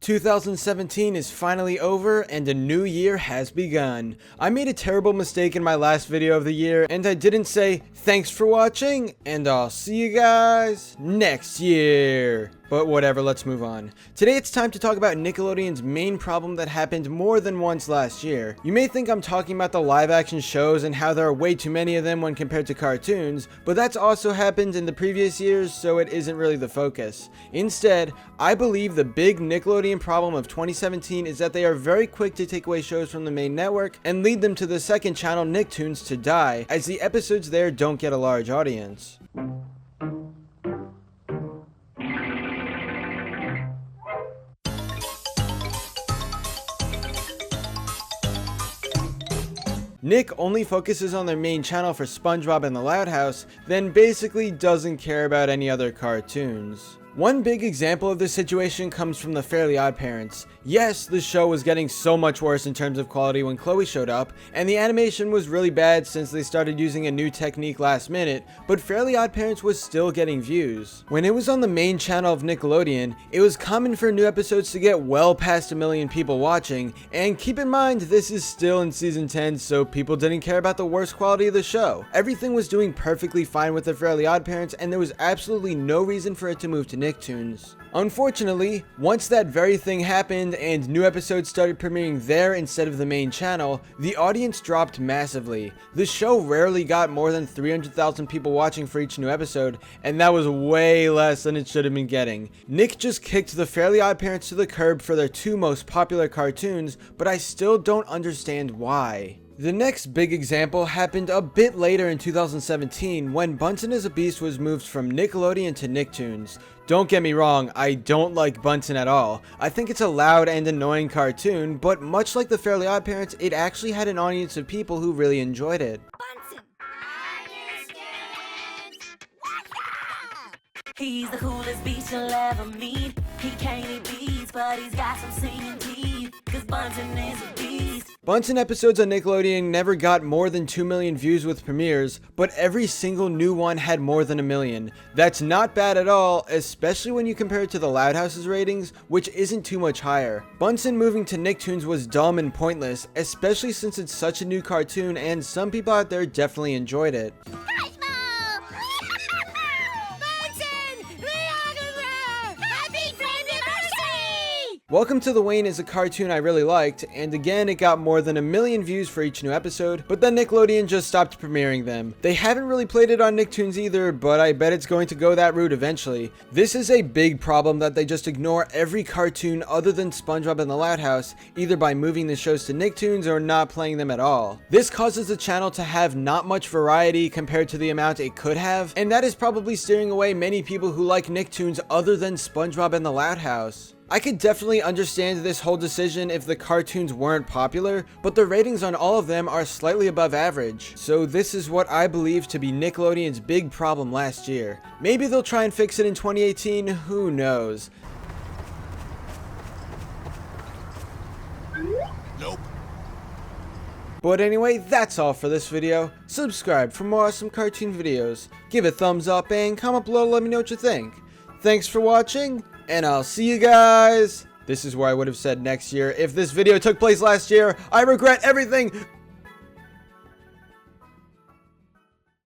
2017 is finally over and a new year has begun. I made a terrible mistake in my last video of the year and I didn't say thanks for watching and I'll see you guys next year. But whatever, let's move on. Today it's time to talk about Nickelodeon's main problem that happened more than once last year. You may think I'm talking about the live action shows and how there are way too many of them when compared to cartoons, but that's also happened in the previous years, so it isn't really the focus. Instead, I believe the big Nickelodeon problem of 2017 is that they are very quick to take away shows from the main network and lead them to the second channel Nicktoons to die, as the episodes there don't get a large audience. Nick only focuses on their main channel for SpongeBob and the Loud House, then basically doesn't care about any other cartoons. One big example of this situation comes from the Fairly OddParents. Yes, the show was getting so much worse in terms of quality when Chloe showed up, and the animation was really bad since they started using a new technique last minute, but Fairly OddParents was still getting views. When it was on the main channel of Nickelodeon, it was common for new episodes to get well past 1 million people watching, and keep in mind this is still in season 10, so people didn't care about the worst quality of the show. Everything was doing perfectly fine with the Fairly OddParents, and there was absolutely no reason for it to move to Nicktoons. Unfortunately, once that very thing happened and new episodes started premiering there instead of the main channel, the audience dropped massively. The show rarely got more than 300,000 people watching for each new episode, and that was way less than it should have been getting. Nick just kicked the Fairly OddParents to the curb for their two most popular cartoons, but I still don't understand why. The next big example happened a bit later in 2017 when Bunsen as a Beast was moved from Nickelodeon to Nicktoons. Don't get me wrong, I don't like Bunsen at all. I think it's a loud and annoying cartoon, but much like the Fairly OddParents, it actually had an audience of people who really enjoyed it. Bunsen! He's the coolest beast you'll ever meet. He can't eat beats, but he's got some singing teeth, 'cause Bunsen is a beast. Bunsen episodes on Nickelodeon never got more than 2 million views with premieres, but every single new one had more than 1 million. That's not bad at all, especially when you compare it to the Loud House's ratings, which isn't too much higher. Bunsen moving to Nicktoons was dumb and pointless, especially since it's such a new cartoon and some people out there definitely enjoyed it. Welcome to the Wayne is a cartoon I really liked, and again it got more than 1 million views for each new episode, but then Nickelodeon just stopped premiering them. They haven't really played it on Nicktoons either, but I bet it's going to go that route eventually. This is a big problem that they just ignore every cartoon other than SpongeBob and the Loud House, either by moving the shows to Nicktoons or not playing them at all. This causes the channel to have not much variety compared to the amount it could have, and that is probably steering away many people who like Nicktoons other than SpongeBob and the Loud House. I could definitely understand this whole decision if the cartoons weren't popular, but the ratings on all of them are slightly above average. So this is what I believe to be Nickelodeon's big problem last year. Maybe they'll try and fix it in 2018, who knows? Nope. But anyway, that's all for this video. Subscribe for more awesome cartoon videos. Give a thumbs up and comment below to let me know what you think. Thanks for watching, and I'll see you guys. This is where I would have said next year. If this video took place last year, I regret everything.